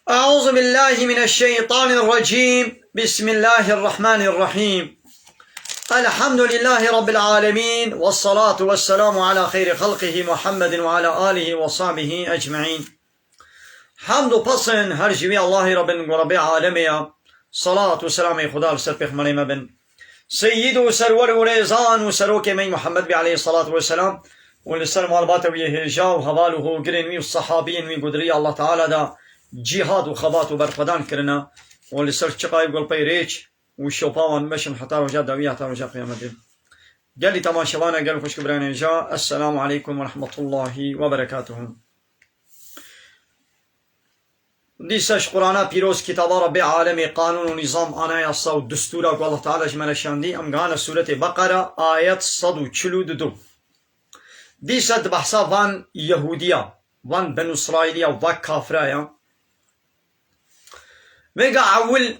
أعوذ بالله من الشيطان الرجيم. بسم الله الرحمن الرحيم. الحمد لله رب العالمين، والصلاة والسلام على خير خلقه محمد وعلى آله وصحبه أجمعين. حمد و پسند هر جوی الله رب رب عالمیا، صلاة و سلام خدا لسر پیغمبر مبن سید و سرور و ریزان و سروک می محمد بی علیه الصلاة والسلام و لسر معلبات و یهجا و حواله و گرین و صحابین و قدری الله تعالی دا جهاد و خبات و برخدان کرنا و لسر چقای گل پی ریچ و شوپاوان مشن حتی رجا دوی حتی رجا قیامت دیم. قال لي تماشوانا قال خوش كبراني جاء. السلام عليكم ورحمة الله وبركاته. دیسش قرآن پیروز کتابا رب عالم قانون و نظام آنای اصلا و دستورا که الله تعالی جمال شاندی امگان سورت بقره آیت 142. دیست بحثا وان یهودیا وان بنو اسرائیلیا و کافرایا ویگا اول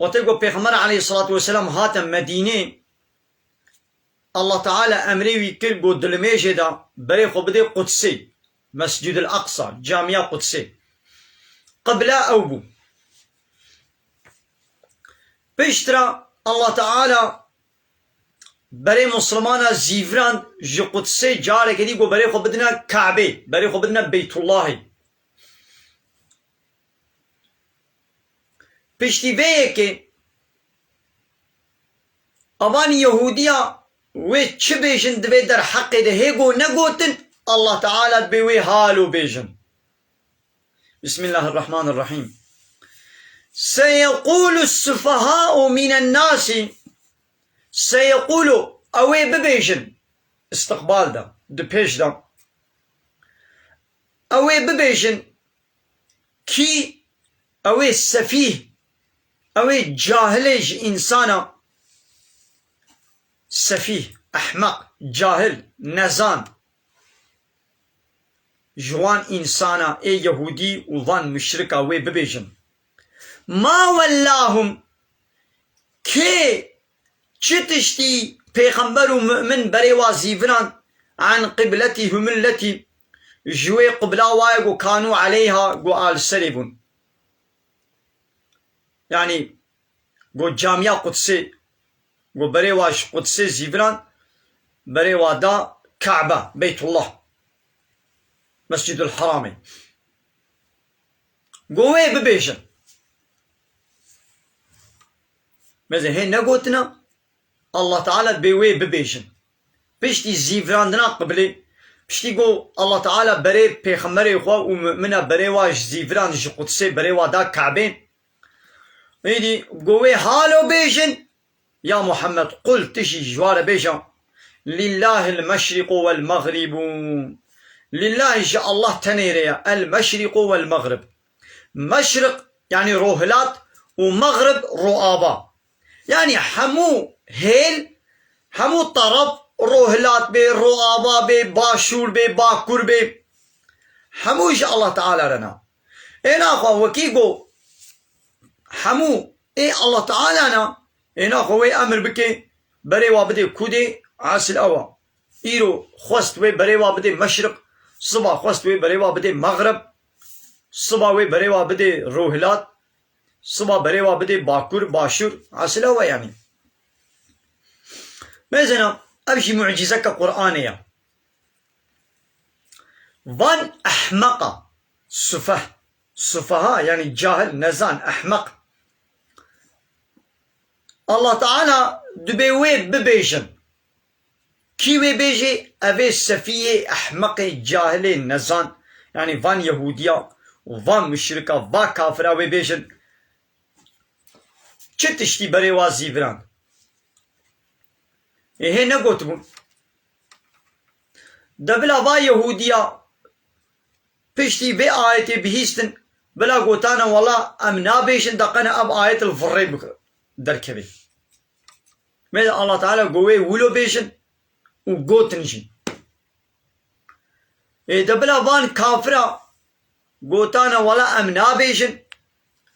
وتلقوا پیغمبر علیه الصلاة والسلام هاتم مدینه الله تعالی امری وی کرد گو دلمیجه دا برای خو بده قدسی مسجد الاقصى جامعه قدسی قبل أوبو بيشترى الله تعالى بري مسلمان زيفران جو قدسي جارة كدي قو بري خو بدنا كعبة بري خو بدنا بيت الله بيشتي بيكي أبان يهودية وي چه بيجن دوي در حق ده هيگو نگوتن الله تعالى بيوي حالو بيجن. بسم الله الرحمن الرحيم. سيقول السفهاء من الناس سيقول اوي ببيجن استقبال دا دبيش دا اوي ببيجن كي اوي سفيه اوي جاهلج انسانا سفيه احمق جاهل نزان جوان انسانا اي يهودي وظن مشركا وي ببيجن ما ولاهم كي چتشتي پیغمبر ومؤمن بري وازيفران عن قبلتهم التي جوي قبلا وايقو كانوا عليها قو آل سربون يعني قو جامعة قدسي قو بري واش قدسي زيفران بري وادا كعبة بيت الله مسجد الحرامي قوي ببيشن ماذا هي نقوتنا الله تعالى بيوي ببيشن بيشتي زيفراندنا قبلي بيشتي قو الله تعالى بري بيخمري خوا ومنا بري واش زيفران جي قدسي بري وادا كعبين يدي قوي حالو بيشن يا محمد قل تشي جوار بيشن لله المشرق والمغرب لله جاء الله تنيريا المشرق والمغرب. مشرق يعني روهلات ومغرب رؤابا يعني حمو هيل حمو طرف روهلات بي رؤابا بي باشور بي باكور بي حمو جاء الله تعالى رنا اينا اخوة وكيقو حمو اي الله تعالى انا اينا اخوة امر بكي بري وابدي كودي عاسل اوا ايرو خوست وي بري وابدي مشرق صبح خوست وي بريوا بدي مغرب صبح وي بريوا بدي روهلات صبح بريوا بدي باكور باشور عسلا هو يعني مثلا أبشي معجزة كقرآنية وان أحمق سفهاء يعني جاهل نزان أحمق الله تعالى دبيوي ببيجن كيوي بيجي أبي سفيه أحمق جاهل نزان يعني فان يهوديا وفان مشركة وفان كافرة وبيجن چتشتي بري وازيفران إيه نقوتبون دبلا با يهوديا بيشتي بي آيتي بهيستن بلا قوتانا والله أمنا بيشن دقنا أب آية الفريب دركبي ماذا الله تعالى قوي ولو بيشن وقوتنجي إيه دبلا فان كافرة قوتانا ولا أمنا بيشن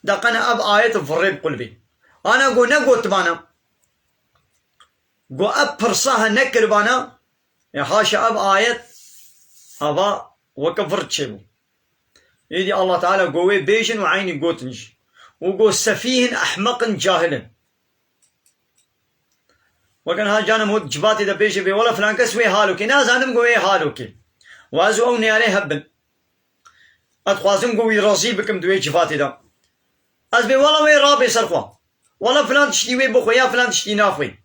دقنا أب آية الفريب قلبي أنا قو نقوت بانا قو أب برصاها نكر بانا يا حاشا أب آية أبا وكفرت شبو إيدي الله تعالى قوي بيجن وعيني قوتنج وقو سفيه أحمق جاهل وكان ها جانا مود جباتي دا بيجي بي ولا فلان كسوي حالوكي ناز عندهم قوي حالوكي وازو أوني عليه هبن أتخوازم قوي رازي بكم دوي جباتي دا از بي ولا وي رابي سرخوا ولا فلان تشتي وي بخوي يا فلان تشتي ناخوي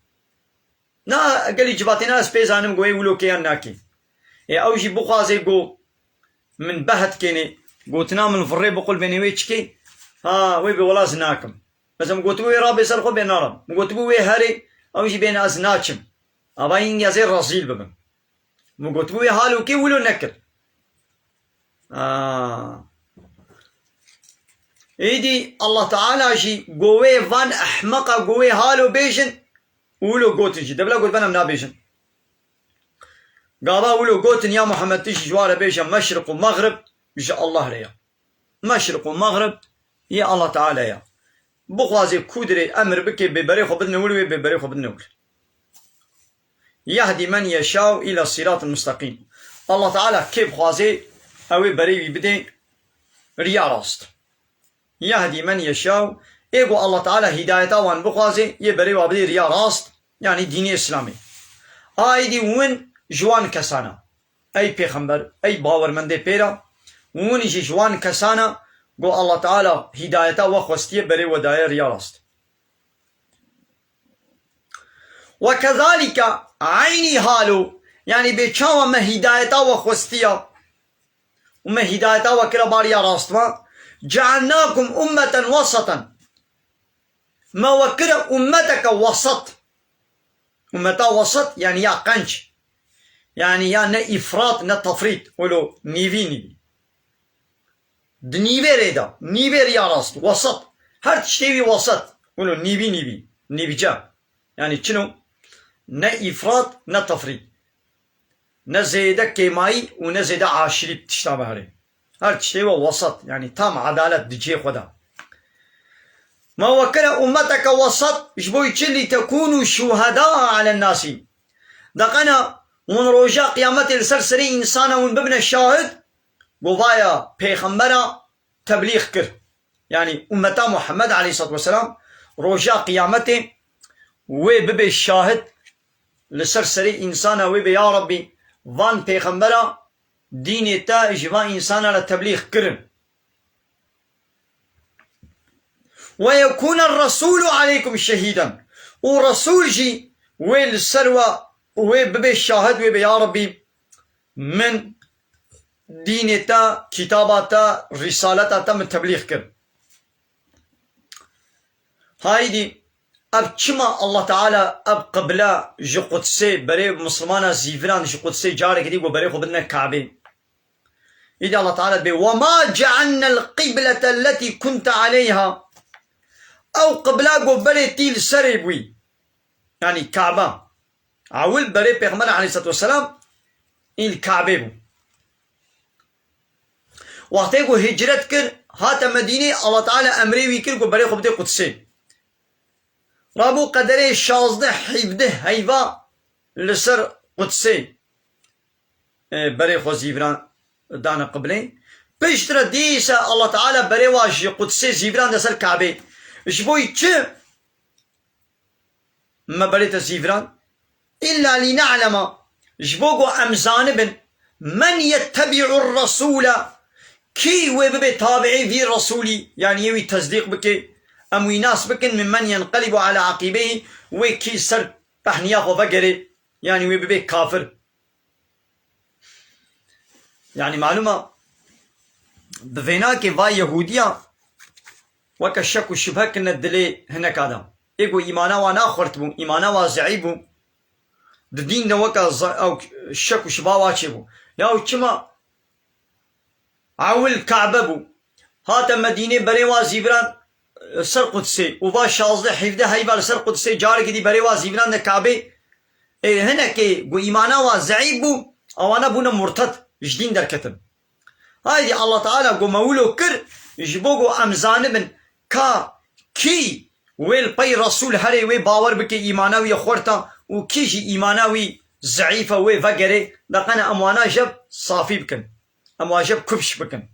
نا قالي جباتي ناس بيز عندهم قوي ولوكي ناكي يا أوجي بخوازي قو من بهت كيني قلت نام الفري بقول بيني ويتشكي ها وي بولا زناكم بس قلت وي رابي سرخو بين نارم قلت وي هاري او يجي بين ازناكم اباين يا زي الرزيل ببن قلت وي هالو كي ولو نكر ايدي الله تعالى شي قوي فان احمق قوي هالو بيجن ولو قوت جي دبلا قلت بنا منا بيجن قابا ولو قوت يا محمد تيجي جواره بيجن مشرق ومغرب جاء الله ليا مشرق ومغرب يا الله تعالى يا بخوازي كودري امر بكي ببريخو بدنا ولوي ببريخو بدنا ولوي يهدي من يشاء الى الصراط المستقيم الله تعالى كيف خوازي اوي بريبي بدي ريا راست يهدي من يشاء ايقو الله تعالى هدايته وان بخوازي يبريوا بدي ريا راست يعني ديني اسلامي ايدي وين جوان كسانا اي پیغمبر اي باور من دي بيرا وين يجي جوان كسانا قو الله تعالى هدايته وخوستيه بري وداير يا راست وكذلك عيني هالو يعني بيشاوى ما هدايته وخوستيه وما هدايته وكلا بار يا راست ما جعلناكم أمة وسطا ما وكلا أمتك وسط أمتا وسط يعني يا قنش يعني يا نا إفراط نا تفريط ولو نيفي دنيفي ريدا نيفي يا راست وسط هر تشتوي وسط ولو نيفي جا يعني شنو نا إفراط نا تفريط نا زيدا كيماي ونا زيدا عاشري بتشتابه هري هر تشتوي وسط يعني تام عدالة دجي خدا ما وكلا أمتك وسط جبوي تشلي تكونوا شهداء على الناس دقنا ونروجا قيامة السرسري إنسانا ونببنا الشاهد وفايا پیغمبرا تبلیغ کر يعني أمتا محمد عليه الصلاة والسلام روجا قيامته وببي الشاهد لسرسري إنسانا وبي يا ربي وان پیغمبرا دين تا جوا إنسانا لتبلیغ كرن ويكون الرسول عليكم شهيدا ورسول جي ويل السروة وببي الشاهد وبي يا ربي من دينتا كتاباتا رسالتا من تبليغ كر هايدي اب چما الله تعالى اب قبلا جو قدسي بري مسلمانا زيفران جو قدسي جارك دي وبري خو بدنا كعبه إذا الله تعالى بي وما جعلنا القبلة التي كنت عليها او قبلا قبلي تيل سريبوي يعني كعبة عول بري بيغمبر عليه الصلاة والسلام الكعبة بو وقتی کو هجرت کر هات مدینه الله تعالی امری وی کر کو برای خوبته قدسی رابو قدره 16 17 هیوا لسر قدسی برای خو زیوران دان قبله پیشتر دیسا الله تعالی برای واش قدسی زیوران دسر کعبه جبوی چه ما بريت زیوران الا لنعلم جبوگو امزان بن من يتبع الرسول كي وببي تابعي في رسولي يعني يوي تصديق بكي أم ناس بكن ممن ينقلب على عقبيه وكي سر بحنياخو فقري يعني وببي كافر يعني معلومة بفيناكي فاي يهودية وكا الشك والشبهة كنا الدلي هناك هذا إيقو إيمانا وانا خورتبو إيمانا وازعيبو الدين وكا أو الشك والشبهة واتشبو ياو كما عول كعبة بو هاتا مدينة بريوا زيبران سر قدسي وفا 16 17 هيبال سر قدسي جارك دي بريوا زيبران ده كعبة هنا كي قو إيمانا وزعيب بو أوانا بونا مرتد جدين در كتب هاي دي الله تعالى قو مولو كر جبو قو أمزان من كي ويل باي رسول هري وي باور بكي إيماناوي خورتا وكي جي إيماناوي زعيفة وي فقري لقنا أموانا جب صافي بكن أمواجب كبش بكن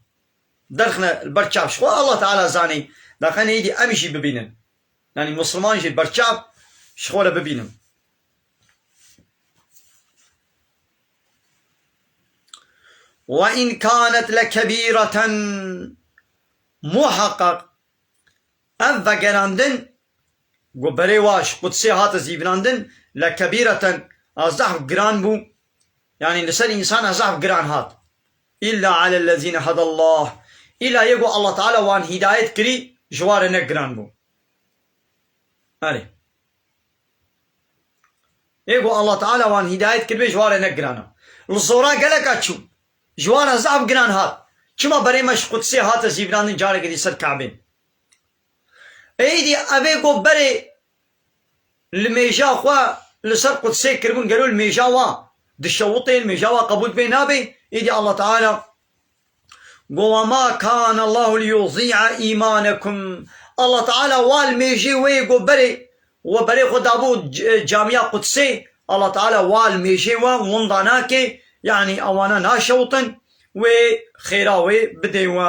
درخنا البرشاب شخو الله تعالى زاني داخنا يدي أمشي ببينن يعني مسلمان جي البرشاب شخوله ببينن وإن كانت لكبيرة محقق أم فقراندن وبري واش قدسي هات زيفراندن لكبيرة أزحف قران بو يعني لسال إنسان أزحف قران هات إلا على الذين هدى الله إلا يقول الله تعالى وان هداية كري جوار نقران بو هاري يقول الله تعالى وان هداية كري جوار نقرانا الزورا قالك أتشو جوار أزحف قران هات كما بري مش قدسي هات زيفراندن جارك دي سر كعبين ايدي ابيكو بري الميجا خوا لسر قدسي كربون قالوا الميجا وا دشوطي الميجا وا قبول بينابي ايدي الله تعالى وما كان الله ليضيع ايمانكم الله تعالى والميجي ويقو بري وبري خدابو جامعة قدسي الله تعالى والميجي ومنضاناكي يعني اوانا ناشوطن وخيراوي بديوا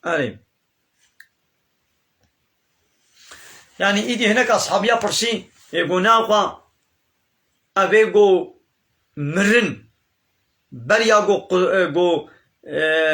عليم يعني إيدي هناك أصحابيا برسي يقول ناقوا أبيقو مرن بريا قو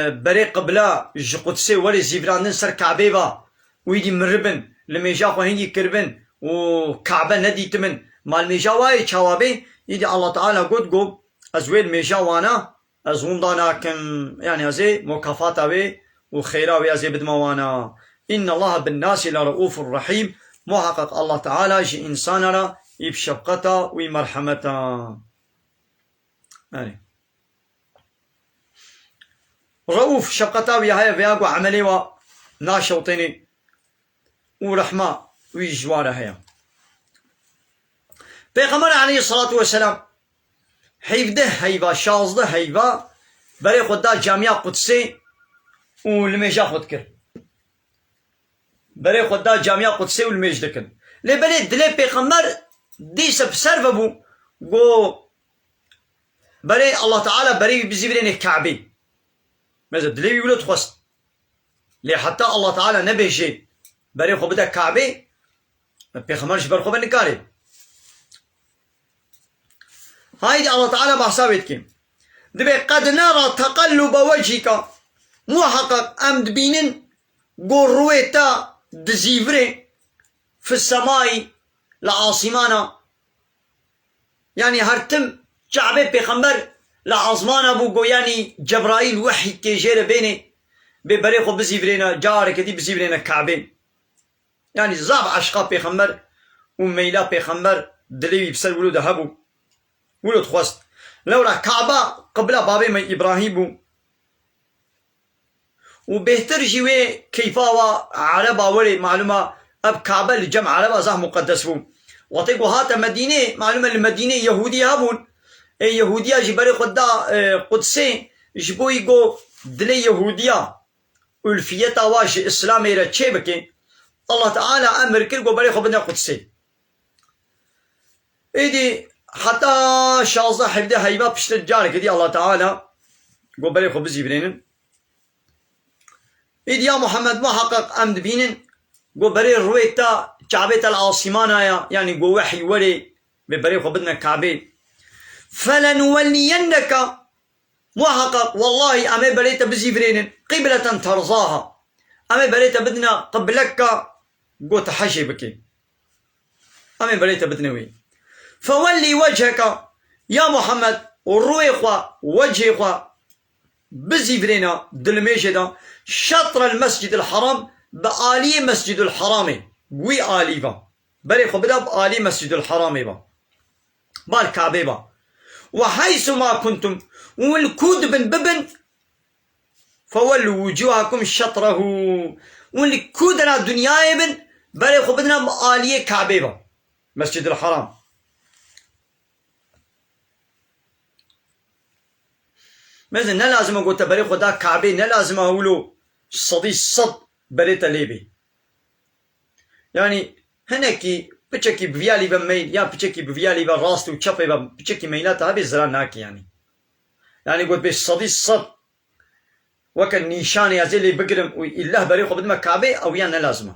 بري قبلا جقدسي ولي زيفراندن سر كعبيبا ويدي مربن لميجا خو هنجي كربن وكعبة ندي تمن مال ميجا واي شوابي يدي الله تعالى قد أزويل ميجا وانا أزوم داناكم يعني أزي مكافات أبي وخيرا أزي بدما وانا إن الله بالناس لرؤوف رحيم محقق الله تعالى جي إنساننا يبشفقتا ويمرحمتا يعني رؤوف شفقتا ويهاي وياقو عملي وناشوطيني ورحمة ويجوارا هيا بيغمر عليه الصلاة والسلام حيفده هيبا شازده هيبا بري خدا جامعة قدسي ولميجا خد كر بري خدا جامعة قدسي والميج دكن لي بري دلي بيغمر ديس بسرف ابو قو بري الله تعالى بري بزيبرين الكعبي ماذا دلي يولد خست لي حتى الله تعالى نبي شيء بري خو بدا كعبي بيغمر جبر خو بنكاري هايدي الله تعالى بحسابتك دبي قد نرى تقلب وجهك محقق أمد بينن قول رويتا دزيفري في السماء لعاصمانا يعني هرتم شعبي بيغمبر لعاصمانا بوغو يعني جبرائيل وحي تيجير بيني ببريخو بزيفرينا جارك دي بزيفرينا كعبين يعني زاب عشقا بيغمبر وميلا بيغمبر دليوي بسر ولود هبو ولود خواست لولا كعبة قبل بابي من إبراهيم وبهتر جيوي كيفاوا عربا ولي معلومة أب كعبة لجمع عربا زاه مقدس بو وطيقو هاتا مدينة معلومة المدينة يهودية هبون يهودية جبري خدا قدسي جبو يقو دلي يهودية والفيتا واج إسلامي رتشي بكي الله تعالى أمر كرقو بري خبنا قدسي إيدي حتى شازة حفظة هيبا بشتر جارك دي الله تعالى قو بري خو بزيبرينن إيدي يا محمد محقق أمد بينن قو بري رويتا كعبة العاصمانا يعني قو وحي ولي ببري خو بدنا كعبة فلنولينك محقق والله أمي بريت بزيبرينن قبلة ترضاها أمي بريت بدنا قبلك قو تحشي بكي أمي بريت بدنا وين فولي وجهك يا محمد وروي خوا وجهي خوا بزيفرينا دلميشدا شطر المسجد الحرام بآلي مسجد الحرامي وي آليفا بري خو بدا بآلي مسجد الحرامي با بالكعبة با وحيث ما كنتم والكود بن ببن فولوا وجوهكم شطره والكودنا دنيا بن بري خو بدنا بآلي كعبة با مسجد الحرام مثلا نلازم اقول تبري خدا كعبه نلازم اقوله صدي صد بريت ليبي يعني هناكي بتشكي بفيالي بميل يا بتشكي بفيالي براست وشفي بتشكي ميلات هذه زراناك يعني قلت بس صدي صد وەکە نیشانی ئەزێ لێ بگرم و ئیلله بەرێ خۆ بدمە کابێ ئەو یان نەلازمە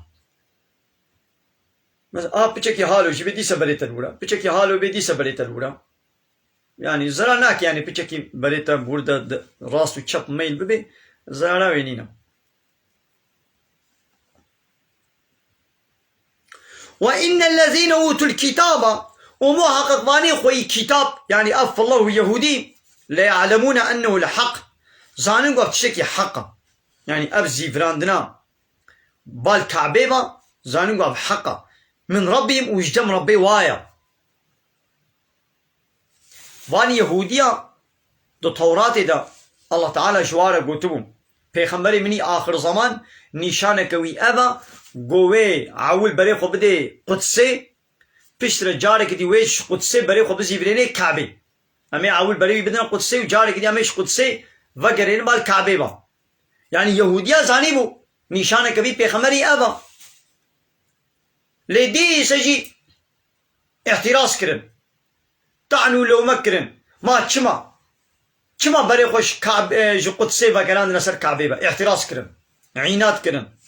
پچێکی هاالۆژی بێ دیسە بەرێتە بورە پچێکی هاالۆ بێ دیسە بەرێتە بورە یعنی زرا ناکە یعنی پچێکی بەرێتە بوردە ڕاست و چەپ مەیل ببێ زرا ناوێنینە وإن الذين أوتوا الكتاب ومحقق واني خوي كتاب يعني أف الله يهودي لا يعلمون أنه الحق زانن قف تشكي حقا يعني أب زيفراندنا بالكعبة زانن قف حقا من ربهم وجدم ربي وايا واني يهودية دو تورات دا الله تعالى جوارا قوتبهم پیغمبر مني آخر زمان نشانك وي أبا قوي عول بري خو بده قدسي پشتر جارك دي ويش قدسي بري خو بزيفريني كعبه امي عول بري بدنا قدسي وجارك دي اميش قدسي وگرين بال كعبه با يعني يهوديا زاني بو نشانك بي پیغمبري أبا لدي سجي احتراس كرن طعنوا لو مكرن ما چما بري خوش كعب جو قدسي وگران نسر كعبه با احتراس كرن عينات كرن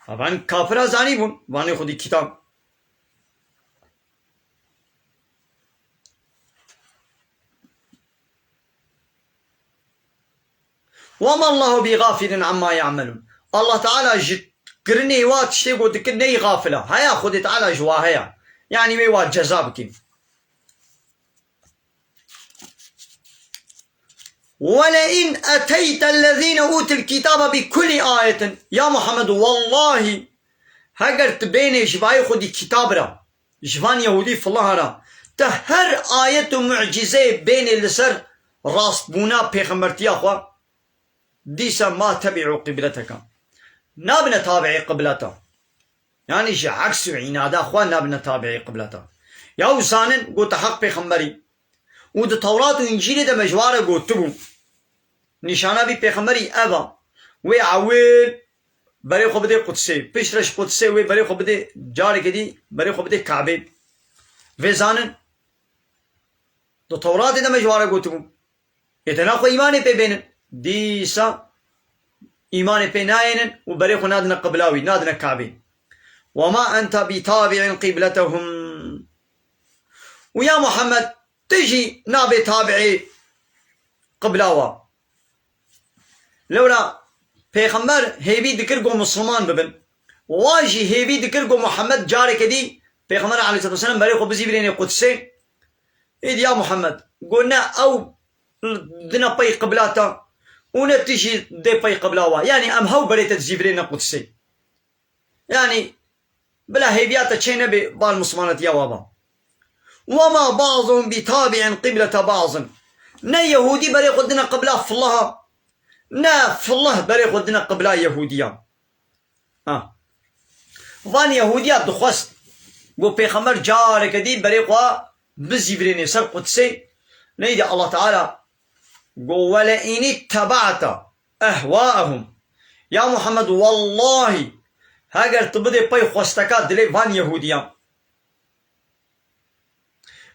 طبعا كافر زاني بون واني خودي كتاب وما الله بغافل عما يعملون الله تعالى جد قرني وات شتيقو دكني غافلة هيا خودي تعالى جوا هيا يعني ميوات جزابكين ولئن أتيت الذين أوتوا الكتاب بكل آية يا محمد والله هقرت بين جباي خدي كتاب را جبان يهودي في الله را تهر آية معجزة بين اللسر راست بونا بيخمرتي أخوة ديسا ما تبعوا قبلتك نابنا تابعي قبلته يعني جي عكس عنادا أخوة نابنا تابعي قبلته يا وزانن قلت حق بيخمري ود توراة وإنجيل ده مجوارة قوتبو نشانه بي پیغمبری أبا وی عویل برای خو بده قدسه پیشرش قدسه وی برای خو بده جاری کدی برای خو بده کعبه وی زانن دو تورات ده مجوارة قوتبو اتنا خو ایمان پی بینن دیسا ایمان پی ناینن و برای خو نادنا قبلاوی نادنا کعبه وما أنت بتابع قبلتهم ويا محمد تجي نابي تابعي قبلاوا لولا پیغمبر هيبي ذكر قو مسلمان ببن واجي هيبي ذكر قو محمد جاري كدي پیغمبر عليه الصلاة والسلام بري خو بزي بريني قدسي إذ يا محمد قلنا أو دنا باي قبلاتا ونتجي دي باي قبلاوا يعني أم هو بري تزي بريني قدسي يعني بلا هيبياتا تشينا بالمسلمانات يا وابا وما بعضهم بتابع قبلة بعض نا يهودي بري قدنا قبلة في الله نا في الله بري قدنا قبلة يهودية وان يهودية دخوست قو بيخمر جارك دي بري قوا بزيبريني سر قدسي نيدي الله تعالى قو ولئن اتبعت أهواءهم يا محمد والله هاگر تبدي باي خوستكات دلي وان يهودية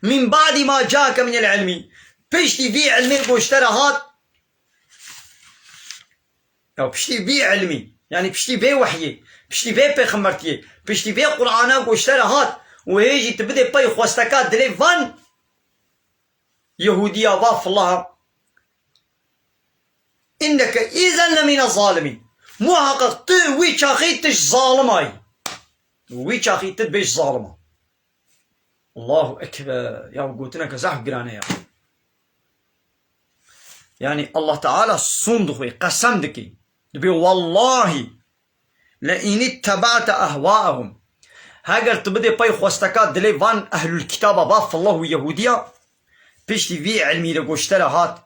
من بعد ما جاءك من العلم بشتي في علمي بوشترى هات أو بشتي في علمي يعني بشتي في وحيي بشتي في بيخمرتي بشتي في قرآن بوشترى هات وهيجي تبدي باي خوستكات دلي فان يهودية واف الله إنك إذا لمن الظالمين مو حقق وي شاخيتش ظالماي وي شاخيتت بيش ظالمه الله أكبر يا قوتنا كزاح قرانا يا يعني الله تعالى صندوقي قسم دكي دبي والله لئن اتبعت أهواءهم هاگر تبدي باي خوستكات دلي وان أهل الكتاب باف الله يهودية بشتي في علمي لقوشترى هات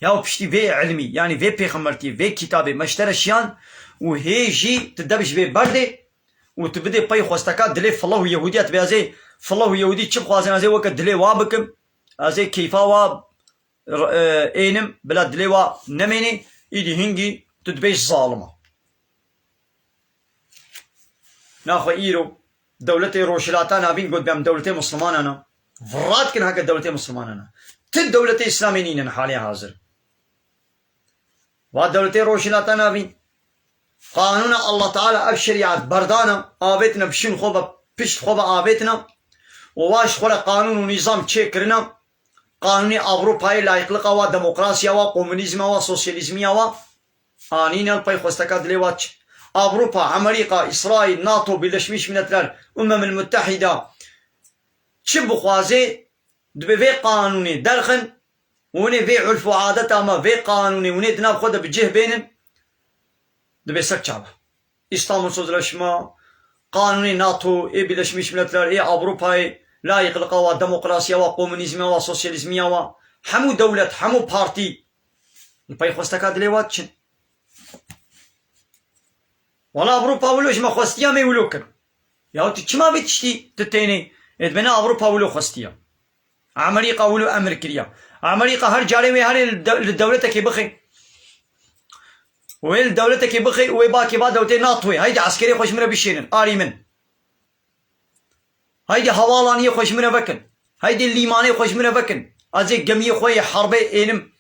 يا بشتي في علمي يعني في بيخمرتي في كتابي مشترى شيان وهيجي تدبش في بردي وتبدي باي خوستكات دلي فالله يهودية تبي زي فالله يهودي تشب خوازنا زي وقت دلي وابكم زي كيفا واب اينم بلا دلي وا نميني ايدي هنجي تدبيش ظالمة ناخو ايرو دولتي روشلاتانا بين قد بام دولتي مسلمانانا فرات كن هكا دولتي مسلمانانا تد دولتي اسلاميين حاليا حاضر ودولتي روشناتا نابين قانون الله تعالى أبشريات بردانا آبتنا بشين خوبا بشت خوبا آبتنا وواش خولا قانون ونظام تشكرنا قانوني أوروباي لايقلقا و ديمقراطيا و كومونيزم و سوسياليزميا و آنين الباي خوستكا دليواتش أوروبا أمريكا إسرائيل ناتو بلشميش من المتحدة تشبو خوازي دبي في قانوني درخن وني في عرف وعادة ما في قانوني وني دناب خود بجه بينن دبي سكتشابه إسلام سوزلشما قانوني ناتو إيه بلشميش من إيه أوروبا لا يقلق و ديمقراطيا و كومونيزم و سوسياليزميا و حمو دولة حمو بارتي الباي خوستكا دليواتشن ولا أوروبا ولوش ما خوستيا ما يولوكن يا تشما بتشتي تتيني ادبنا أوروبا ولو خوستيا أمريكا ولو أمريكية أمريكا هر جاري هر الدولة كي بخي وين الدولة كي بخي ويباكي با دولتي ناطوي هيدي عسكري خوش منها بشيرن آري من هيدي هوالانية خوش منها بكن هيدي الليمانية خوش منها بكن أزي قمية خوي حربي إنم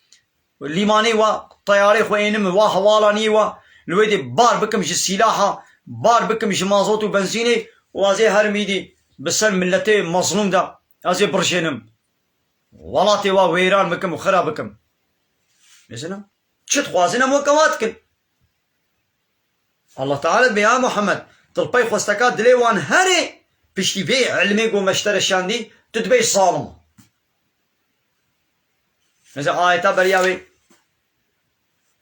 الليماني و طياري خوي إنم و هوالانية و الويدي بار بكم جي السلاحة بار بكم جي مازوت و بنزيني وازي هرميدي بسر ملتي مظلوم دا ازي برشينم ولاتي و ويران بكم و خراب بكم مثلا شت خوازنا موكواتكن الله تعالى بيا محمد تلبي خوستكات دليوان هري بشتي في علمي قو مشتر الشاندي تدبي صالم مثلا آية برياوي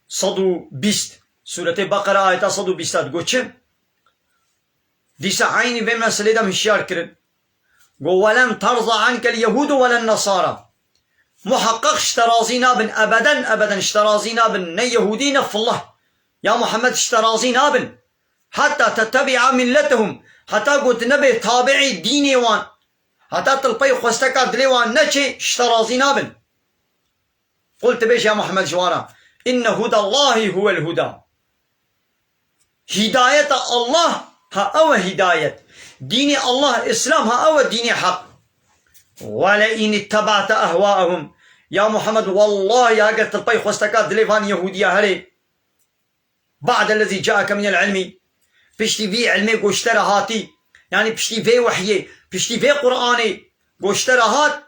صدو بيست سورة بقرة آية صدو بيستات قوتش ديسا عيني في مسألة دا مشيار كرن قو ولن ترضى عنك اليهود ولا النصارى محقق اشترازينا بن أبدا اشترازينا بن يهودين في الله يا محمد اشترازينا بن حتى تتبع ملتهم حتى قلت نبي تابعي ديني وان حتى تلقي خوستكا دليوان نشي اشترازينا بن قلت بيش يا محمد جوانا إن هدى الله هو الهدى هداية الله ها أو هداية دين الله إسلام ها أو دين حق ولئن اتبعت أهواءهم يا محمد والله يا قلت البي خوستكات دليفان يهودية هلي بعد الذي جاءك من العلم بشتي في علمي قوشترى هاتي يعني بشتي في وحيي بشتي في قرآني قوشترى هات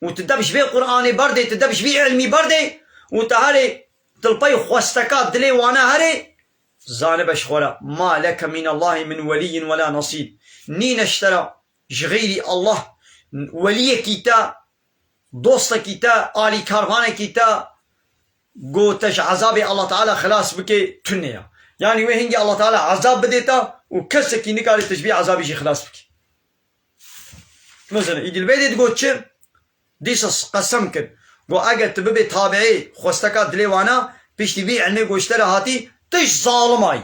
وتدبش في قرآني بردي تدبش في علمي بردي وتهري تلبي خوستكات دليوانا هري زانبش خولا ما لك من الله من ولي ولا نصيب نين اشترى جغيري الله ولي كيتا دوست كيتا آلي كارفان كيتا قوتش عذاب الله تعالى خلاص بكي تنيا يعني وهنجي الله تعالى عذاب بديتا وكسكي نكالي تشبيه عذاب يجي خلاص بكي مثلا يجي البيت قوتش ديسس قسمكن قو اگر تببي تابعي خوستكات دليوانا بيش تبي علمي قوشترى هاتي تش ظالماي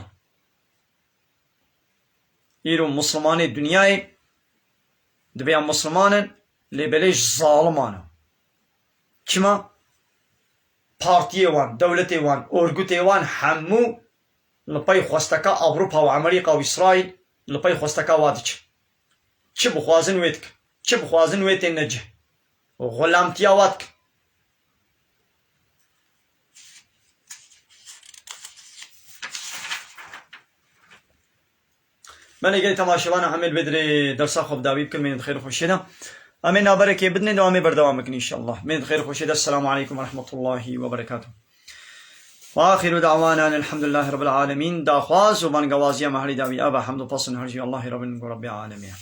يرو مسلماني دنياي دبيا مسلمان لبليش ظالمانا كما بارتي وان دولتي وان اورغوتي وان حمو لباي خوستكا اوروبا وامريكا واسرائيل لباي خوستكا وادش چه بخوازن ويتك چه بخوازن ويت نجه غلامتيا واتك من اگر تماشاوان عمل بدري درسا خوب داوي بكم من خير خوشيدا امين نابركي بدنا دوامي بردوامك ان شاء الله من خير خوشيدا السلام عليكم ورحمه الله وبركاته واخر دعوانا الحمد لله رب العالمين داخواز وبان غوازيا مهري داوي ابا حمد وفصل هرجي الله رب العالمين